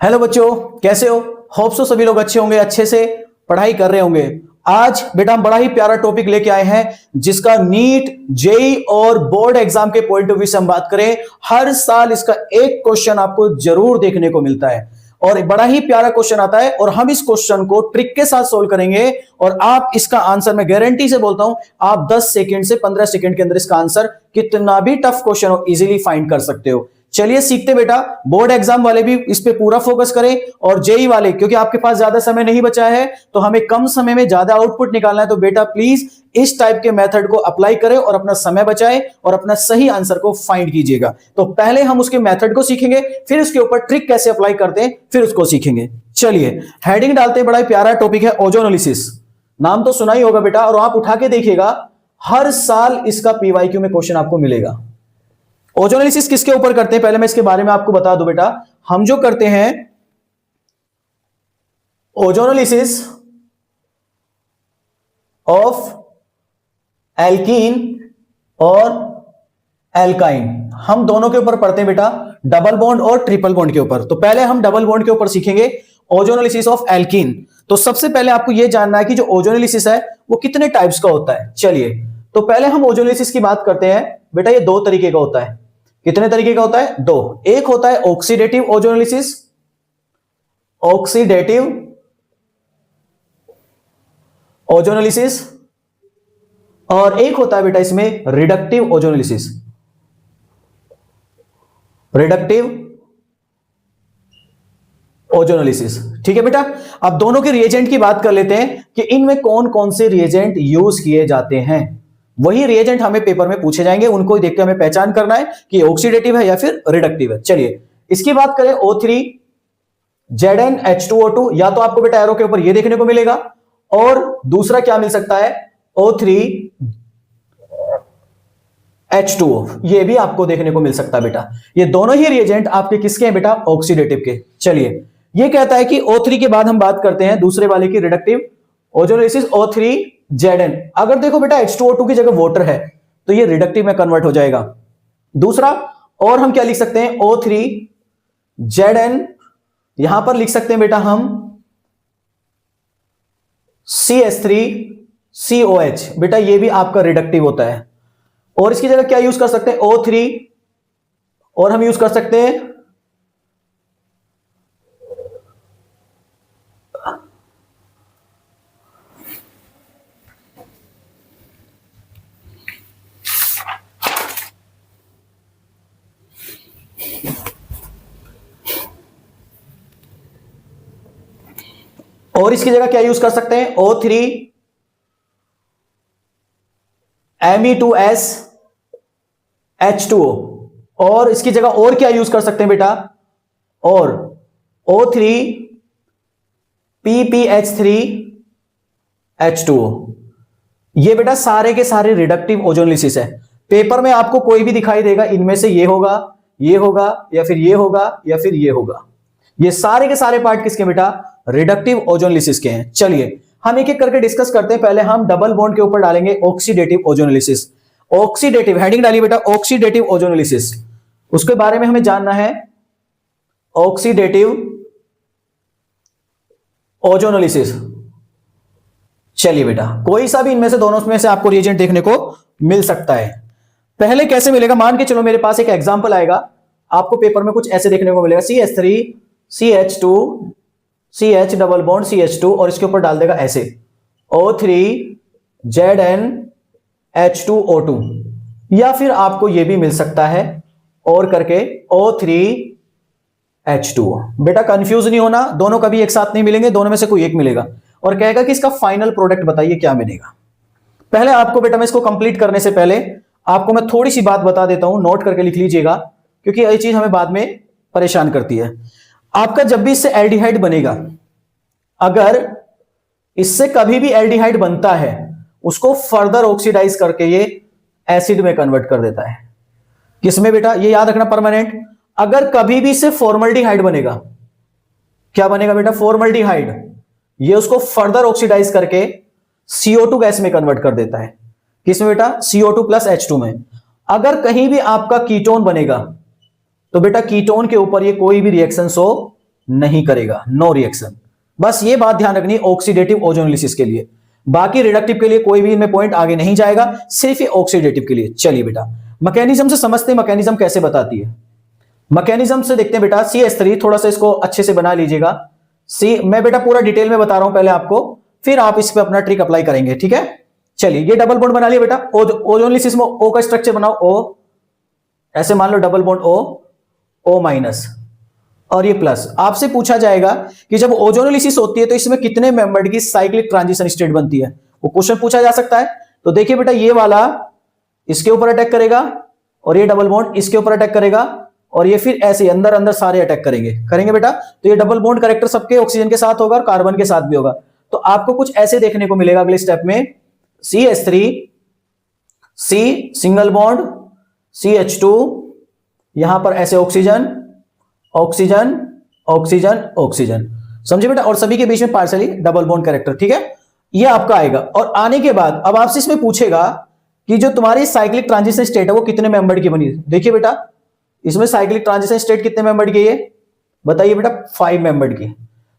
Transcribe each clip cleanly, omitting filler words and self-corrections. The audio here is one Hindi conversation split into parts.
हेलो बच्चों, कैसे हो? होप सो सभी लोग अच्छे होंगे, अच्छे से पढ़ाई कर रहे होंगे। आज बेटा हम बड़ा ही प्यारा टॉपिक लेके आए हैं जिसका नीट, जेई और बोर्ड एग्जाम के पॉइंट ऑफ व्यू से हम बात करें। हर साल इसका एक क्वेश्चन आपको जरूर देखने को मिलता है और बड़ा ही प्यारा क्वेश्चन आता है और हम इस क्वेश्चन को ट्रिक के साथ सोल्व करेंगे और आप इसका आंसर, मैं गारंटी से बोलता हूं, आप 10 सेकंड से 15 सेकंड के अंदर इसका आंसर, कितना भी टफ क्वेश्चन हो, इजीली फाइंड कर सकते हो। चलिए सीखते बेटा। बोर्ड एग्जाम वाले भी इस पे पूरा फोकस करें और जेई वाले, क्योंकि आपके पास ज्यादा समय नहीं बचा है तो हमें कम समय में ज्यादा आउटपुट निकालना है, तो बेटा प्लीज इस टाइप के मेथड को अप्लाई करें और अपना समय बचाएं और अपना सही आंसर को फाइंड कीजिएगा। तो पहले हम उसके मेथड को सीखेंगे, फिर उसके ऊपर ट्रिक कैसे अप्लाई करते हैं, फिर उसको सीखेंगे। चलिए हेडिंग डालते हैं, बड़ा ही प्यारा टॉपिक है ओजोनोलिसिस। नाम तो सुना ही होगा बेटा, और आप उठा के देखिएगा, हर साल इसका पीवाईक्यू में क्वेश्चन आपको मिलेगा। ओजोनोलिसिस किसके ऊपर करते हैं, पहले मैं इसके बारे में आपको बता दूं बेटा। हम जो करते हैं ओजोनोलिसिस ऑफ एल्कीन और एल्काइन, हम दोनों के ऊपर पढ़ते हैं बेटा, डबल बॉन्ड और ट्रिपल बॉन्ड के ऊपर। तो पहले हम डबल बॉन्ड के ऊपर सीखेंगे ओजोनोलिसिस ऑफ एल्कीन। तो सबसे पहले आपको यह जानना है कि जो ओजोनोलिसिस है वो कितने टाइप्स का होता है। चलिए तो पहले हम ओजोनोलिसिस की बात करते हैं बेटा। ये दो तरीके का होता है। कितने तरीके का होता है? दो। एक होता है ऑक्सीडेटिव ओजोनोलिसिस, ऑक्सीडेटिव ओजोनोलिसिस, और एक होता है बेटा इसमें रिडक्टिव ओजोनोलिसिस, रिडक्टिव ओजोनोलिसिस। ठीक है बेटा। अब दोनों के रिएजेंट की बात कर लेते हैं कि इनमें कौन कौन से रिएजेंट यूज किए जाते हैं। वही रिएजेंट हमें पेपर में पूछे जाएंगे, उनको देख के हमें पहचान करना है कि ऑक्सीडेटिव है या फिर रिडक्टिव है। चलिए इसकी बात करें, O3 ZnH2O2, या तो आपको बेटा एरो के ऊपर ये देखने को मिलेगा, और दूसरा क्या मिल सकता है, O3 H2O, ये भी आपको देखने को मिल सकता है बेटा। ये दोनों ही रिएजेंट आपके किसके हैं बेटा? ऑक्सीडेटिव के। चलिए ये कहता है कि O3 के बाद हम बात करते हैं दूसरे वाले की, रिडक्टिव ओजोनोलिसिस OH3 Zn। अगर देखो बेटा H2O2 की जगह वाटर है तो ये रिडक्टिव में कन्वर्ट हो जाएगा। दूसरा, और हम क्या लिख सकते हैं, O3 Zn, यहां पर लिख सकते हैं बेटा हम CH3COH, बेटा ये भी आपका रिडक्टिव होता है। और इसकी जगह क्या यूज कर सकते हैं, O3, और हम यूज कर सकते हैं और इसकी जगह क्या यूज कर सकते हैं, O3 Me2S H2O, और इसकी जगह और क्या यूज कर सकते हैं बेटा, और O3 PPH3 H2O। ये बेटा सारे के सारे रिडक्टिव ओजोनोलिसिस है। पेपर में आपको कोई भी दिखाई देगा, इनमें से ये होगा, ये होगा, या फिर ये होगा, या फिर ये होगा। ये सारे के सारे पार्ट किसके बेटा? रिडक्टिव ओजोनोलिसिस के हैं। चलिए हम एक एक करके डिस्कस करते हैं। पहले हम डबल बॉन्ड के ऊपर डालेंगे ऑक्सीडेटिव ओजोनोलिसिस। ऑक्सीडेटिव हेडिंग डालिए बेटा, ऑक्सीडेटिव ओजोनोलिसिस, उसके बारे में हमें जानना है। ऑक्सीडेटिव ओजोनोलिसिस, चलिए बेटा कोई सा भी इनमें से, दोनों में से आपको रिएजेंट देखने को मिल सकता है। पहले कैसे मिलेगा, मान के चलो मेरे पास एक एग्जांपल आएगा, आपको पेपर में कुछ ऐसे देखने को मिलेगा, CH3 CH2 CH double bond CH2, और इसके ऊपर डाल देगा ऐसे O3 ZnH2O2, या फिर आपको यह भी मिल सकता है और करके O3 H2O। बेटा कंफ्यूज नहीं होना, दोनों कभी एक साथ नहीं मिलेंगे, दोनों में से कोई एक मिलेगा और कहेगा कि इसका फाइनल प्रोडक्ट बताइए क्या मिलेगा। पहले आपको बेटा, मैं इसको कंप्लीट करने से पहले आपको मैं थोड़ी सी बात बता देता हूं, नोट करके लिख लीजिएगा, क्योंकि ये चीज हमें बाद में परेशान करती है। आपका जब भी इससे एल्डिहाइड बनेगा, अगर इससे कभी भी एल्डिहाइड बनता है, उसको फर्दर ऑक्सीडाइज करके ये एसिड में कन्वर्ट कर देता है। किसमें बेटा? ये याद रखना परमानेंट। अगर कभी भी इससे फॉर्मल्डिहाइड बनेगा, क्या बनेगा बेटा? फॉर्मल्डिहाइड, ये उसको फर्दर ऑक्सीडाइज करके CO2 गैस में कन्वर्ट कर देता है। किसमें बेटा? CO2 प्लस H2 में। अगर कहीं भी आपका कीटोन बनेगा तो बेटा कीटोन के ऊपर ये कोई भी रिएक्शन शो नहीं करेगा, नो रिएक्शन। बस ये बात ध्यान रखनी ऑक्सीडेटिव ओजोनोलिसिस के लिए, बाकी रिडक्टिव के लिए कोई भी इनमें पॉइंट आगे नहीं जाएगा, सिर्फ ये ऑक्सीडेटिव के लिए। चलिए बेटा मैकेनिज्म से समझते हैं, मैकेनिज्म कैसे बताती है। मैकेनिज्म से देखते हैं बेटा, CH3 थोड़ा सा इसको अच्छे से बना लीजिएगा। मैं बेटा पूरा डिटेल में बता रहा हूं पहले आपको, फिर आप इस पे अपना ट्रिक अप्लाई करेंगे, ठीक है। चलिए ये डबल बॉन्ड बना लिया बेटा, ओजोनोलिसिस में O का स्ट्रक्चर बनाओ, O ऐसे मान लो डबल बॉन्ड O माइनस और ये प्लस। आपसे पूछा जाएगा कि जब ओजोनोलिसिस होती है तो इसमें कितने मेंबर्ड की साइक्लिक ट्रांजिशन स्टेट बनती है, वो क्वेश्चन पूछा जा सकता है। तो देखिए बेटा ये वाला इसके ऊपर अटैक करेगा और ये डबल बॉन्ड इसके ऊपर अटैक करेगा और ये फिर ऐसे अंदर अंदर सारे अटैक करेंगे बेटा। तो ये डबल बॉन्ड करेक्टर सबके ऑक्सीजन के साथ होगा और कार्बन के साथ भी होगा। तो आपको कुछ ऐसे देखने को मिलेगा अगले स्टेप में, CH3 C single bond CH2, यहां पर ऐसे ऑक्सीजन ऑक्सीजन ऑक्सीजन ऑक्सीजन, समझे बेटा, और सभी के बीच में पार्शियली डबल बॉन्ड कैरेक्टर, ठीक है। ये आपका आएगा और आने के बाद अब आपसे इसमें पूछेगा कि जो तुम्हारी साइक्लिक ट्रांजिशन स्टेट है वो कितने मेंबर की बनी। देखिए बेटा इसमें साइक्लिक ट्रांजिशन स्टेट कितने मेंबर की है, बताइए बेटा 5 मेंबर्ड की।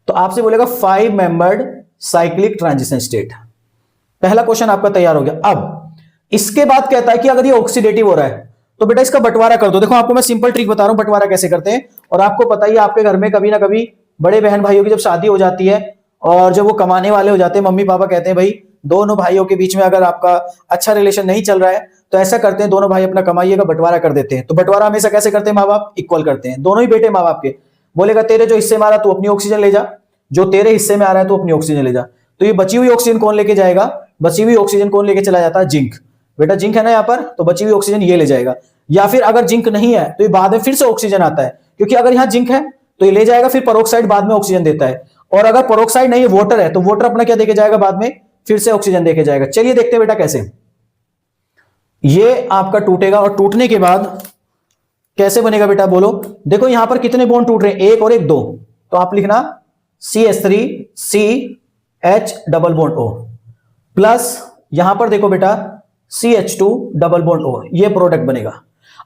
तो आपसे बोलेगा 5 मेंबर्ड साइक्लिक ट्रांजिशन स्टेट। पहला क्वेश्चन आपका तैयार हो गया। अब इसके बाद कहता है कि अगर ये ऑक्सीडेटिव हो रहा है तो बेटा इसका बंटवारा कर दो। देखो आपको मैं सिंपल ट्रिक बता रहा हूं बंटवारा कैसे करते हैं। और आपको पता ही आपके घर में कभी ना कभी बड़े बहन भाइयों की जब शादी हो जाती है और जब वो कमाने वाले हो जाते हैं, मम्मी पापा कहते हैं भाई दोनों भाइयों के बीच में अगर आपका अच्छा रिलेशन नहीं चल रहा है तो ऐसा करते हैं दोनों भाई अपना कमाइएगा बंटवारा कर देते हैं। तो बंटवारा हमेशा कैसे करते हैं, माँ बाप इक्वल करते हैं, दोनों ही बेटे माँ बाप के। बोलेगा तेरे जो हिस्से में आ रहा तू अपनी ऑक्सीजन ले जा, जो तेरे हिस्से में आ रहा है तू अपनी ऑक्सीजन ले जा। तो ये बची हुई ऑक्सीजन कौन लेके जाएगा, बची हुई ऑक्सीजन कौन लेके चला जाता है, जिंक। बेटा जिंक है ना यहाँ पर, तो बची हुई ऑक्सीजन ये ले जाएगा। या फिर अगर जिंक नहीं है तो ये बाद में फिर से ऑक्सीजन आता है, क्योंकि अगर यहाँ जिंक है तो ये ले जाएगा, फिर परोक्साइड बाद में ऑक्सीजन देता है। और अगर परोक्साइड नहीं है वाटर है तो वाटर अपना क्या देके जाएगा, बाद में फिर से ऑक्सीजन देके जाएगा। चलिए देखते हैं बेटा कैसे। ये आपका टूटेगा और टूटने के बाद कैसे बनेगा बेटा बोलो। देखो यहां पर कितने बॉन्ड टूट रहे हैं, एक और एक दो। तो आप लिखना CH3 CH double bond O plus यहां पर देखो बेटा CH2 डबल बॉन्ड O, ये प्रोडक्ट बनेगा।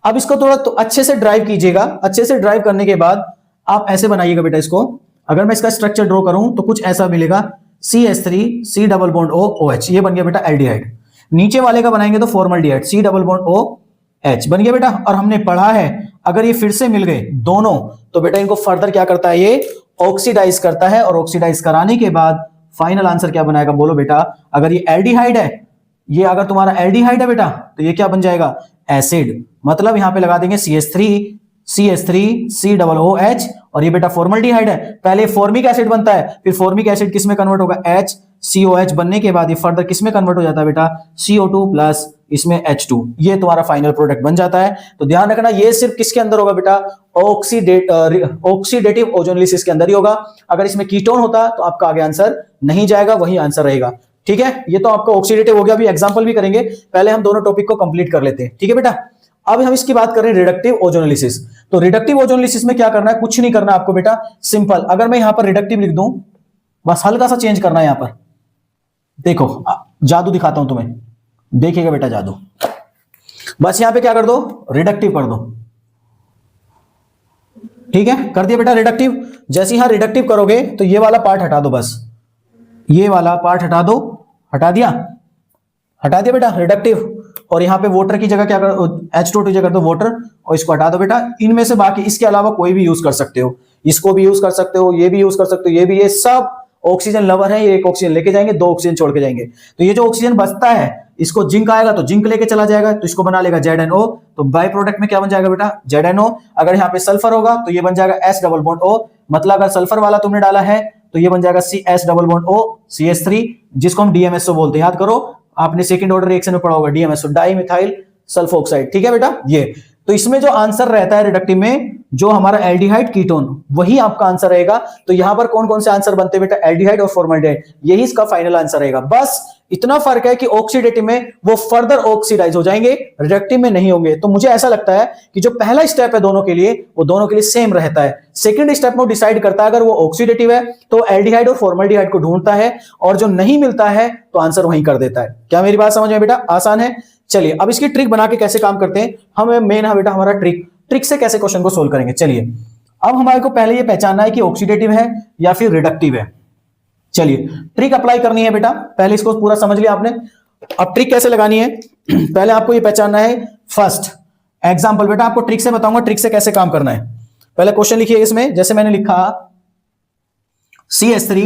अब इसको थोड़ा तो अच्छे से ड्राइव कीजिएगा। अच्छे से ड्राइव करने के बाद आप ऐसे बनाइएगा बेटा इसको। अगर मैं इसका स्ट्रक्चर ड्रॉ करूं तो कुछ ऐसा मिलेगा, CH3 C double bond O OH, ये बन गया बेटा एल्डिहाइड। नीचे वाले का बनाएंगे तो formaldehyde C double bond OH बन गया बेटा। और हमने पढ़ा है अगर ये फिर से मिल गए दोनों तो बेटा इनको फर्दर क्या करता है, ये ऑक्सीडाइज करता है। और ऑक्सीडाइज कराने के बाद फाइनल आंसर क्या बनाएगा बोलो बेटा। अगर ये एल्डिहाइड है, ये अगर तुम्हारा एल्डिहाइड है बेटा तो ये क्या बन जाएगा, एसिड। मतलब यहां पे लगा देंगे CH3 C डबल OH और ये बेटा फॉर्मल्डिहाइड है। पहले फॉर्मिक एसिड बनता है, फिर फॉर्मिक एसिड किस में कन्वर्ट होगा, HCOH बनने के बाद ये फर्दर किस में कन्वर्ट हो जाता है बेटा, CO2 प्लस इसमें H2। ये तुम्हारा फाइनल प्रोडक्ट बन जाता है। तो ध्यान रखना ये सिर्फ किसके अंदर होगा बेटा, ऑक्सीडेटिव ओजोनोलिसिस के अंदर ही होगा। अगर इसमें कीटोन होता तो आपका आगे आंसर नहीं जाएगा, वही आंसर रहेगा। ठीक है, ये तो आपका ऑक्सीडेटिव हो गया। अभी एग्जांपल भी करेंगे, पहले हम दोनों टॉपिक को कंप्लीट कर लेते हैं। ठीक है बेटा, अब हम इसकी बात कर रहे हैं रिडक्टिव ओजोनोलिसिस। तो रिडक्टिव ओजोनोलिसिस में क्या करना है, कुछ नहीं करना आपको बेटा, सिंपल। अगर मैं यहां पर रिडक्टिव लिख दूं, बस हल्का सा चेंज करना है यहां पर। देखो जादू दिखाता हूं तुम्हें, देखिएगा बेटा जादू। बस यहां पे क्या कर दो, रिडक्टिव कर दो। ठीक है, कर दिया बेटा रिडक्टिव। जैसे यहां रिडक्टिव करोगे तो ये वाला पार्ट हटा दो, बस ये वाला पार्ट हटा दो। हटा दिया बेटा रिडक्टिव। और यहां पे वाटर की जगह क्या करो, H2 की जगह कर दो वाटर और इसको हटा दो बेटा। इनमें से बाकी इसके अलावा कोई भी यूज कर सकते हो, इसको भी यूज कर सकते हो, ये भी यूज कर सकते हो, ये भी, ये सब ऑक्सीजन लवर है। ये एक ऑक्सीजन लेके जाएंगे, 2 ऑक्सीजन छोड़ के जाएंगे। तो ये जो ऑक्सीजन बचता है इसको जिंक आएगा तो जिंक लेके चला जाएगा, तो इसको बना लेगा ZNO। तो बाय प्रोडक्ट में क्या बन जाएगा बेटा, ZNO। अगर यहाँ पे सल्फर होगा तो ये बन जाएगा S डबल बॉन्ड O। मतलब अगर सल्फर वाला तुमने डाला है तो ये बन जाएगा CS double bond O CH3, जिसको हम DMSO बोलते हैं। याद करो, आपने सेकंड ऑर्डर रिएक्शन में पढ़ा होगा DMSO, डाई मिथाइल सल्फोक्साइड। ठीक है बेटा, ये तो इसमें जो आंसर रहता है रिडक्टिव में, जो हमारा एल्डिहाइड कीटोन, वही आपका आंसर रहेगा। तो यहां पर कौन कौन से आंसर बनते हैं बेटा, एल्डिहाइड और फॉर्मल्डिहाइड, यही इसका फाइनल आंसर रहेगा। बस इतना फर्क है कि ऑक्सीडेटिव में वो फर्दर ऑक्सीडाइज हो जाएंगे, रिडक्टिव में नहीं होंगे। तो मुझे ऐसा लगता है कि जो पहला स्टेप है दोनों के लिए, वो दोनों के लिए सेम रहता है। सेकंड स्टेप में वो डिसाइड करता है, अगर वो ऑक्सीडेटिव है तो एल्डिहाइड और फॉर्मल्डिहाइड को ढूंढता है, और जो नहीं मिलता है तो आंसर वहीं कर देता है। क्या मेरी बात समझ में बेटा, आसान है। चलिए अब इसकी ट्रिक बना के कैसे काम करते हैं, हमें मेन है बेटा हमारा ट्रिक से कैसे क्वेश्चन को सोल्व करेंगे। चलिए अब हमारे को पहले ये पहचानना है कि ऑक्सीडेटिव है या फिर रिडक्टिव है। चलिए ट्रिक अप्लाई करनी है बेटा, पहले इसको पूरा समझ लिया आपने। अब ट्रिक कैसे लगानी है पहले आपको ये पहचानना है। फर्स्ट एग्जांपल बेटा आपको ट्रिक से बताऊंगा, ट्रिक से कैसे काम करना है। पहले क्वेश्चन लिखिए इसमें, जैसे मैंने लिखा CH3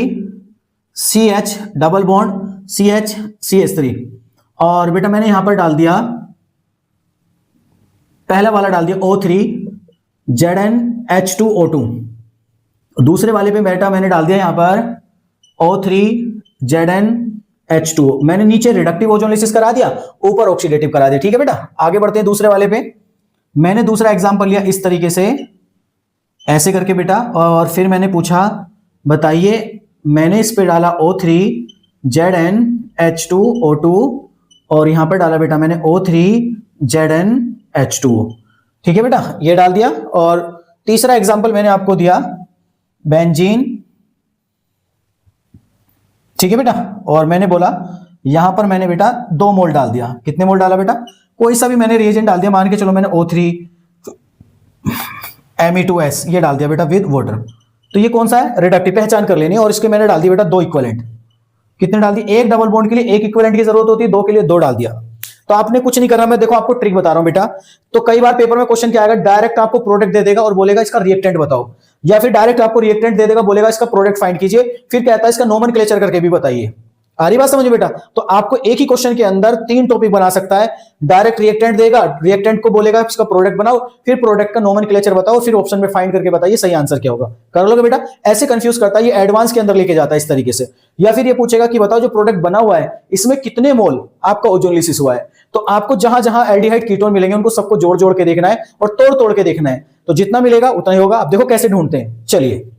CH double bond CH CH3, और बेटा मैंने यहां पर डाल दिया, पहला वाला डाल दिया O3 ZnH2O2, दूसरे वाले पे बेटा मैंने डाल दिया यहां पर O3 ZnH2O। मैंने नीचे रिडक्टिव ओजोनलिसिस करा दिया, ऊपर ऑक्सीडेटिव करा दिया। ठीक है बेटा, आगे बढ़ते हैं दूसरे वाले पे। मैंने दूसरा एग्जांपल लिया इस तरीके से, ऐसे करके बेटा, और फिर मैंने पूछा बताइए, मैंने इस पे डाला O3 ZnH2O2 और यहां पर डाला बेटा मैंने O3 ZnH2O। ठीक है बेटा, ये डाल दिया। और तीसरा एग्जांपल मैंने आपको दिया बेंजीन। ठीक है बेटा, और मैंने बोला यहां पर मैंने बेटा 2 मोल डाल दिया। कितने मोल डाला बेटा, कोई सा भी मैंने रिएजेंट डाल दिया, मान के चलो मैंने O3 Me2S ये डाल दिया बेटा विद वाटर। तो ये कौन सा है, रिडक्टिव, पहचान कर लेनी। और इसके मैंने डाल दिया बेटा 2 इक्विवेलेंट। कितने डाल दिए, एक डबल बॉन्ड के लिए 1 इक्विवेलेंट की जरूरत होती है, 2 के लिए 2 डाल दिया। तो आपने कुछ नहीं करना, मैं देखो आपको ट्रिक बता रहा हूं बेटा। तो कई बार पेपर में क्वेश्चन क्या आएगा, डायरेक्ट आपको प्रोडक्ट दे देगा और बोलेगा इसका रिएक्टेंट बताओ, या फिर डायरेक्ट आपको रिएक्टेंट दे देगा, बोलेगा इसका प्रोडक्ट फाइंड कीजिए, फिर कहता है इसका नोमेनक्लेचर करके भी बताइए। आ रही बात समझ बेटा। तो आपको एक ही क्वेश्चन के अंदर 3 टॉपिक बना सकता है। डायरेक्ट रिएक्टेंट देगा, रिएक्टेंट को बोलेगा इसका प्रोडक्ट बनाओ, फिर प्रोडक्ट का नोमेनक्लेचर बताओ, फिर ऑप्शन में फाइंड करके बताइए सही आंसर क्या होगा। कर लोगे बेटा, ऐसे कंफ्यूज करता है, ये एडवांस के अंदर लेके जाता है इस तरीके से। या फिर ये पूछेगा कि बताओ जो प्रोडक्ट बना हुआ है इसमें कितने मोल आपका ओजोनलिसिस हुआ है। तो आपको जहां जहां एल्डिहाइड कीटोन मिलेंगे उनको सबको जोड़ जोड़ के देखना है और तोड़ तोड़ के देखना है, तो जितना मिलेगा उतना ही होगा। अब देखो कैसे ढूंढते हैं। चलिए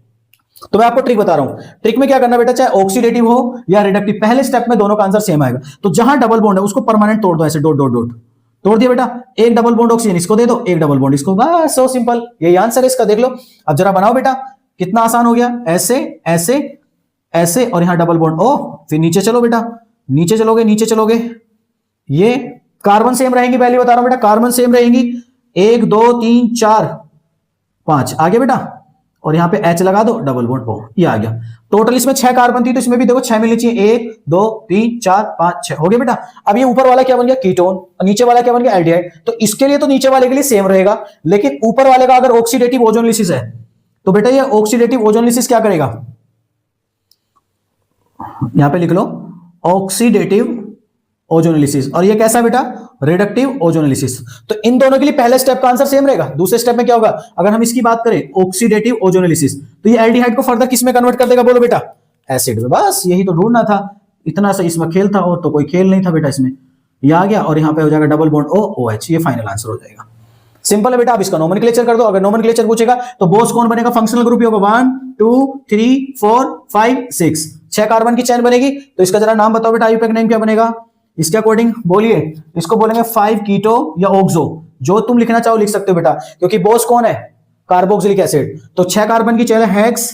तो मैं आपको ट्रिक बता रहा हूं। ट्रिक में क्या करना बेटा, चाहे ऑक्सीडेटिव हो या रिडक्टिव, पहले स्टेप में दोनों का आंसर सेम आएगा। तो जहां डबल बॉन्ड है उसको परमानेंट तोड़ दो, ऐसे डॉट डॉट डॉट तोड़ दिया बेटा। एक डबल बॉन्ड ऑक्सीजन इसको दे दो, एक डबल बॉन्ड इसको, बस सो सिंपल, यही आंसर है इसका। देख लो अब जरा बनाओ बेटा, कितना आसान हो गया। ऐसे ऐसे ऐसे और यहां डबल बॉन्ड, ओ फिर नीचे चलो बेटा, नीचे चलोगे, नीचे चलोगे, ये कार्बन सेम रहेंगी, पहले बता रहा हूं बेटा, कार्बन सेम रहेंगी। 1 2 3 4 5 आगे बेटा, और यहां पे H लगा दो, डबल बॉन्ड हो, ये आ गया। टोटल इसमें 6 कार्बन थी, तो इसमें भी देखो 6 मिलनी चाहिए, 1 2 3 4 5 6 हो गया बेटा। अब ये ऊपर वाला क्या बन गया, कीटोन, और नीचे वाला क्या बन गया, एल्डिहाइड। तो इसके लिए तो नीचे वाले के लिए सेम रहेगा, लेकिन ऊपर वाले का अगर ऑक्सीडेटिव ओजोनलिसिस है तो बेटा ये ऑक्सीडेटिव ओजोनलिसिस क्या करेगा, यहां पे लिख लो ऑक्सीडेटिव ओजोनलिसिस, और ये कैसा बेटा, रिडक्टिव ओजोनलिसिस। तो इन दोनों के लिए पहले स्टेप का आंसर सेम रहेगा। दूसरे स्टेप में क्या होगा, अगर हम इसकी बात करें ऑक्सीडेटिव ओजोनलिसिस, तो ये एल्डिहाइड को फर्दर किस में कन्वर्ट कर देगा, बोलो बेटा, एसिड में। बस यही तो ढूंढना था, इतना सा इसमें खेल था, और तो कोई खेल नहीं था बेटा इसमें। ये आ गया, और यहां पे हो जाएगा डबल बॉन्ड OH, ये फाइनल आंसर हो जाएगा। सिंपल है बेटा। अब इसका नोमेनक्लेचर कर दो। अगर नोमेनक्लेचर पूछेगा तो बोस कौन बनेगा, फंक्शनल ग्रुप ही होगा, 1 2 3 4 5 6, 6 कार्बन की चेन बनेगी। तो इसका जरा नाम बताओ बेटा, आईयूपैक नेम क्या बनेगा इसके अकॉर्डिंग, बोलिए। इसको बोलेंगे 5 कीटो या ऑक्सो, जो तुम लिखना चाहो लिख सकते हो बेटा, क्योंकि बोस कौन है, कार्बोक्सिलिक एसिड। तो 6 कार्बन की चेन है हेक्स,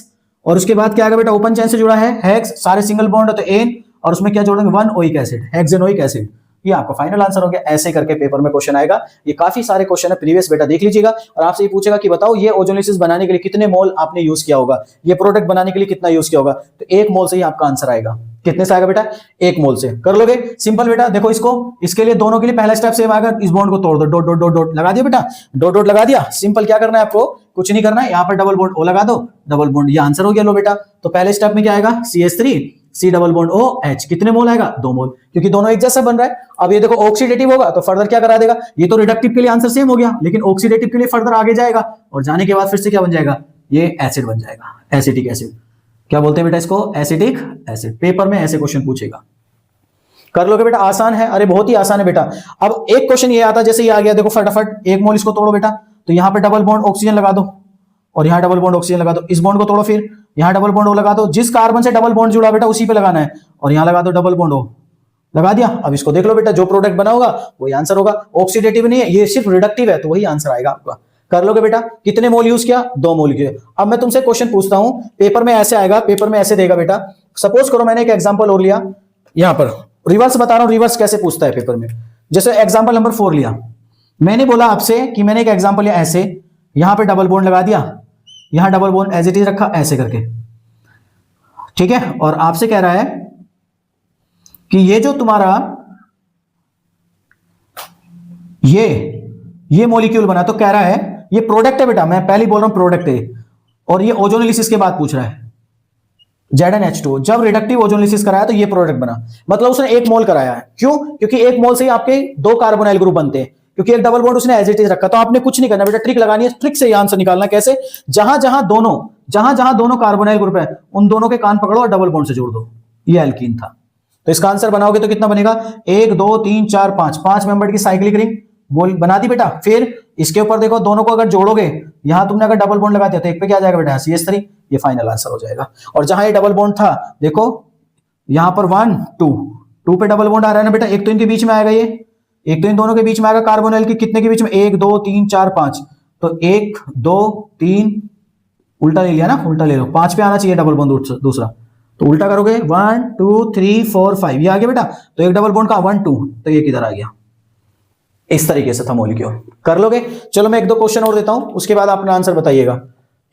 और उसके बाद क्या आएगा बेटा, ओपन चेन से जुड़ा है हेक्स, सारे सिंगल बॉन्ड है तो एन, और उसमें क्या जोड़ेंगे, 1 ओइक एसिड, हेक्सेनोइक एसिड। ये आपका फाइनल आंसर हो गया। ऐसे करके पेपर में क्वेश्चन आएगा। ये काफी सारे क्वेश्चन है प्रीवियस बेटा, देख लीजिएगा। और आपसे ये पूछेगा कि बताओ ये ओजोनलिसिस बनाने के लिए कितने मोल आपने यूज किया होगा, ये प्रोडक्ट बनाने के लिए कितना यूज किया होगा। तो 1 मोल से ही आपका आंसर आएगा। कितने से आएगा बेटा, 1 मोल से। कर लोगे, सिंपल बेटा। देखो इसको, इसके लिए दोनों के लिए पहला स्टेप सेम आएगा, इस बॉन्ड को तोड़ दो, डॉट डॉट डॉट डॉट लगा दिया बेटा, डॉट डॉट लगा दिया। सिंपल, क्या करना है आपको, कुछ नहीं करना है, यहाँ पर डबल बॉन्ड O लगा दो, डबल बॉन्ड, ये आंसर हो गया। लो बेटा, तो पहले स्टेप में क्या आएगा, CH3 C double bond OH, कितने मोल आएगा, 2 मोल, क्योंकि दोनों एक जैसा बन रहा है। अब ये देखो ऑक्सीडेटिव होगा तो फर्दर क्या करा देगा, ये तो रिडक्टिव के लिए आंसर सेम हो गया, लेकिन ऑक्सीडेटिव के लिए फर्दर आगे जाएगा, और जाने के बाद फिर से क्या बन जाएगा, ये एसिड बन जाएगा, एसिटिक एसिड। क्या बोलते हैं बेटा इसको, एसिटिक एसिड। पेपर में ऐसे क्वेश्चन पूछेगा। कर लोगे बेटा, आसान है, अरे बहुत ही आसान है बेटा। अब एक क्वेश्चन ये आता, जैसे ये आ गया, देखो फटाफट 1 मोल इसको तोड़ो बेटा, तो यहाँ पे डबल बॉन्ड ऑक्सीजन लगा दो, और यहाँ डबल बॉन्ड ऑक्सीजन लगा दो। इस बॉन्ड को तोड़ो, फिर यहाँ डबल बॉन्ड O लगा दो, जिस कार्बन से डबल बॉन्ड जुड़ा बेटा उसी पे लगाना है, और यहाँ लगा दो डबल बॉन्ड O, लगा दिया। अब इसको देख लो बेटा, जो प्रोडक्ट बना होगा वही आंसर होगा। ऑक्सीडेटिव नहीं है, ये सिर्फ रिडक्टिव है, तो वही आंसर आएगा आपका। कर लोगे बेटा, कितने मोल यूज किया, 2 मोल किया। अब मैं तुमसे क्वेश्चन पूछता हूं, पेपर में ऐसे आएगा, पेपर में ऐसे देगा बेटा। सपोज करो मैंने एक एग्जांपल और लिया, यहां पर रिवर्स बता रहा हूं, रिवर्स कैसे पूछता है पेपर में। जैसे एग्जांपल नंबर 4 लिया, मैंने बोला आपसे कि मैंने एक एग्जांपल लिया ऐसे, यहां पे डबल बॉन्ड लगा दिया, यहां double bond as it is रखा ऐसे करके, ठीक है। और आपसे कह रहा है कि ये जो तुम्हारा ये मॉलिक्यूल बना, तो कह रहा है ये प्रोडक्ट है बेटा, मैं पहले बोल रहा हूं प्रोडक्ट है, और ये ओजोनोलिसिस के बाद पूछ रहा है ZnH2। जब रिडक्टिव ओजोनोलिसिस कराया तो ये प्रोडक्ट बना, मतलब उसने 1 मोल कराया है। क्यों? क्योंकि 1 मोल से ही आपके 2 कार्बोनाइल ग्रुप बनते हैं, क्योंकि एक डबल बॉन्ड उसने एज इट इज रखा। तो आपने कुछ नहीं करना बेटा, ट्रिक लगानी है, ट्रिक से ये आंसर निकालना। कैसे? जहां जहां दोनों कार्बोनाइल ग्रुप है उन दोनों के कान पकड़ो और डबल बॉन्ड से जोड़ दो। ये एल्कीन था, तो इसका आंसर बनाओगे तो कितना बनेगा? 1 2 3 4 5 मेंबर की साइक्लिक रिंग बोल बना दी बेटा। फिर इसके ऊपर देखो, दोनों को अगर जोड़ोगे, यहां तुमने अगर डबल बॉन्ड लगा दिया तो एक पे क्या आ जाएगा बेटा? CH3। ये फाइनल आंसर हो जाएगा। और जहां ये डबल बॉन्ड था, देखो यहां पर 1 2 पे डबल बॉन्ड आ रहा है ना बेटा, एक तो इनके बीच में आएगा, ये एक तो इन दोनों के बीच में आएगा कार्बोनाइल के, कितने के बीच में? 1 2 3 4 5, तो 1 2 3 उल्टा ले लिया ना, उल्टा ले लो, 5 पे आना चाहिए डबल बॉन्ड दूसरा, तो उल्टा करोगे 1 2 3 4 5, ये आ गया बेटा। तो एक डबल बॉन्ड का 1 2, तो ये किधर आ गया? इस तरीके से था मॉलिक्यूल। कर लोगे? चलो मैं 1 2 क्वेश्चन और देता हूं, उसके बाद अपना आंसर बताइएगा,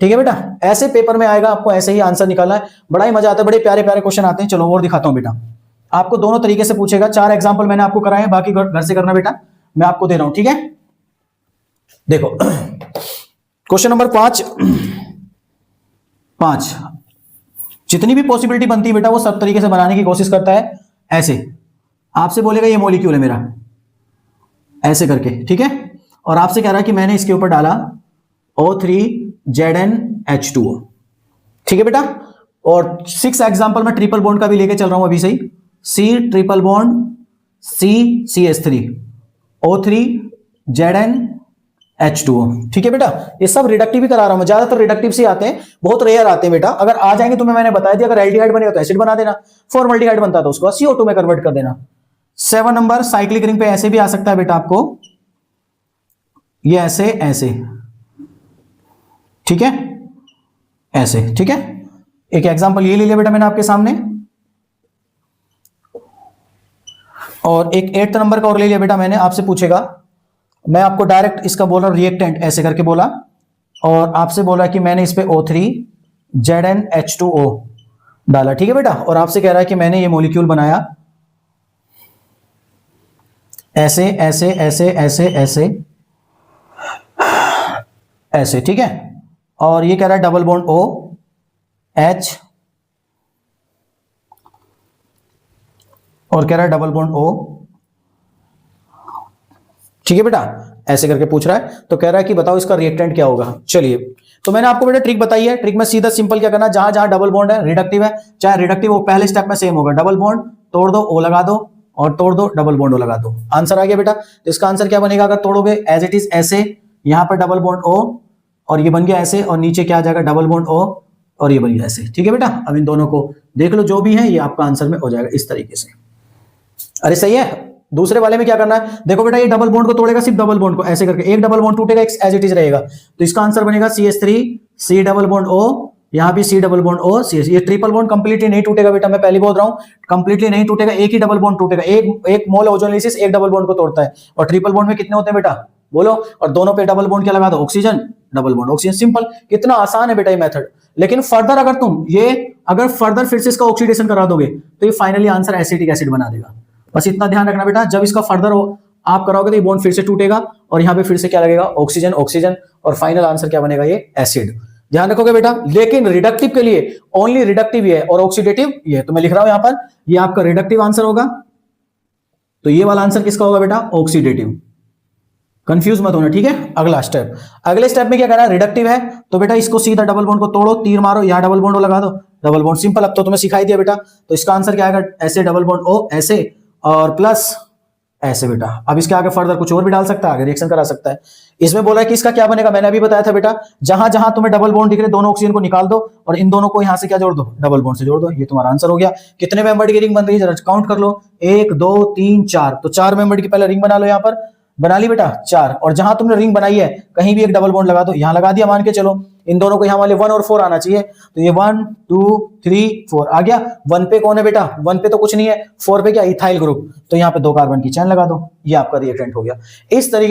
ठीक है बेटा। ऐसे पेपर में आएगा, आपको ऐसे ही आंसर निकालना है, बड़ा ही मजा आता है, बड़े प्यारे प्यारे क्वेश्चन आते हैं। चलो और दिखाता हूं बेटा, आपको दोनों तरीके से पूछेगा। 4 एग्जाम्पल मैंने आपको कराए हैं, बाकी घर से करना बेटा, मैं आपको दे रहा हूं, ठीक है। देखो क्वेश्चन नंबर 5 जितनी भी पॉसिबिलिटी बनती है बेटा, वो सब तरीके से बनाने की कोशिश करता है। ऐसे आपसे बोलेगा ये मॉलिक्यूल है मेरा, ऐसे करके, ठीक है। और आपसे कह रहा है कि मैंने इसके ऊपर डाला O3ZnH2O, ठीक है बेटा। और 6 एग्जांपल में ट्रिपल बॉन्ड का भी लेके चल रहा हूं अभी से ही, C triple bond C CH3 O3ZnH2O, ठीक है बेटा। ये सब रिडक्टिव ही करा रहा हूं मैं, ज्यादातर रिडक्टिव से आते हैं, बहुत रेयर आते हैं बेटा। अगर आ जाएंगे तो मैंने बताया दिया, अगर एल्डिहाइड बनेगा तो एसिड बना देना, फॉर्मल्डिहाइड बनता तो उसको CO2 में कन्वर्ट कर देना। 7 नंबर साइक्लिक रिंग पे ऐसे भी आ सकता है बेटा आपको, ये ऐसे ऐसे, ठीक है, ऐसे, ठीक है। एक एग्जांपल ये ले लिया बेटा मैंने आपके सामने, और एक 8th नंबर का और ले लिया बेटा मैंने। आपसे पूछेगा, मैं आपको डायरेक्ट इसका बोल रहा हूं रिएक्टेंट, ऐसे करके बोला, और आपसे बोला कि मैंने इस पे O3ZnH2O डाला, ठीक है बेटा। और आपसे कह रहा है कि मैंने ये मॉलिक्यूल बनाया ऐसे ऐसे ऐसे ऐसे ऐसे ऐसे, ठीक है। और ये कह रहा है डबल बॉन्ड OH, और कह रहा है डबल बॉन्ड O, ठीक है बेटा, ऐसे करके पूछ रहा है। तो कह रहा है कि बताओ इसका रिएक्टेंट क्या होगा। चलिए, तो मैंने आपको बेटा ट्रिक बताई है। ट्रिक में सीधा सिंपल क्या करना, जहां जहां डबल बॉन्ड है, रिडक्टिव है, चाहे रिडक्टिव हो, पहले स्टेप में सेम होगा, डबल बॉन्ड तोड़ दो, O लगा दो, और तोड़ दो, डबल बॉन्ड O लगा दो। आंसर आ गया बेटा। तो इसका आंसर क्या बनेगा, अगर तोड़ोगे एज इट इज ऐसे, यहां पर डबल बॉन्ड O, और ये बन गया ऐसे, और नीचे क्या आ जाएगा, डबल बॉन्ड O, और ये बन गया ऐसे, ठीक है बेटा। अब इन दोनों को देख लो, जो भी है ये आपका आंसर में हो जाएगा इस तरीके से। अरे सही है। दूसरे वाले में क्या करना है, देखो बेटा, ये डबल बॉन्ड को तोड़ेगा, सिर्फ डबल बॉन्ड को ऐसे करके, एक डबल बॉन्ड टूटेगा, एक एज इट इज रहेगा, तो इसका आंसर बनेगा CH3 C double bond O, यहां भी C double bond O CH। ये ट्रिपल बॉन्ड कंप्लीटली नहीं टूटेगा बेटा, मैं पहले बोल रहा हूं, कंप्लीटली नहीं टूटेगा, एक ही डबल बॉन्ड टूटेगा। एक मोल ओजोनोलिसिस एक डबल बॉन्ड को तोड़ता है, और ट्रिपल बॉन्ड में कितने होते हैं बेटा, बोलो। और दोनों पे डबल बॉन्ड क्या लगा दो, oxygen, double bond oxygen. Simple, कितना आसान है बेटा ये मेथड। लेकिन फर्दर अगर तुम अगर फर्दर फिर से इसका ऑक्सीडेशन करा दोगे, तो ये फाइनली आंसर एसिटिक एसिड बना देगा। बस इतना ध्यान रखना बेटा, जब इसका फर्दर आप कराओगे तो ये बॉन्ड फिर से टूटेगा, और यहां पे फिर से क्या लगेगा, ऑक्सीजन ऑक्सीजन, और फाइनल आंसर क्या बनेगा, ये एसिड। ध्यान रखोगे बेटा। लेकिन रिडक्टिव के लिए ओनली रिडक्टिव ये है, और ऑक्सीडेटिव ये है। तो मैं लिख रहा हूं यहां पर, ये आपका रिडक्टिव आंसर होगा, तो ये वाला आंसर किसका होगा बेटा, ऑक्सीडेटिव। कंफ्यूज मत होना, ठीक है। अगला स्टेप, अगले स्टेप में क्या करना है, रिडक्टिव है तो बेटा इसको सीधा डबल बॉन्ड को तोड़ो, तीर मारो, यहां डबल बॉन्ड लगा दो, डबल बॉन्ड। सिंपल, अब तो तुम्हें सिखाई दिया बेटा। तो इसका आंसर क्या आएगा, ऐसे डबल बॉन्ड O ऐसे, और प्लस ऐसे बेटा। अब इसके आगे फर्दर कुछ और भी डाल सकता है, आगे रिएक्शन करा सकता है। इसमें बोला है कि इसका क्या बनेगा, मैंने अभी बताया था बेटा, जहां जहां तुम्हें डबल बॉन्ड दिख रहे, दोनों ऑक्सीजन को निकाल दो, और इन दोनों को यहां से क्या जोड़ दो, डबल बॉन्ड से जोड़ दो। ये तुम्हारा आंसर हो गया। कितने मेंबर की रिंग बन रही है, जरा काउंट कर लो, 1 2 3 4, तो 4 मेंबर की पहले रिंग बना लो, यहां पर बना ली बेटा 4। और जहां तुमने रिंग बनाई है कहीं भी एक डबल बॉन्ड लगा दो, यहां लगा दिया, मान के चलो इन दोनों को यहां वाले 1 और 4 आना चाहिए, तो ये 1 2 3 4 आ गया। 1 पे कौन है बेटा, 1 पे तो कुछ नहीं है, 4 पे क्या, इथाइल ग्रुप, तो यहां पे 2 कार्बन की चेन लगा दो, ये आपका रिएक्टेंट हो गया। इस तरीके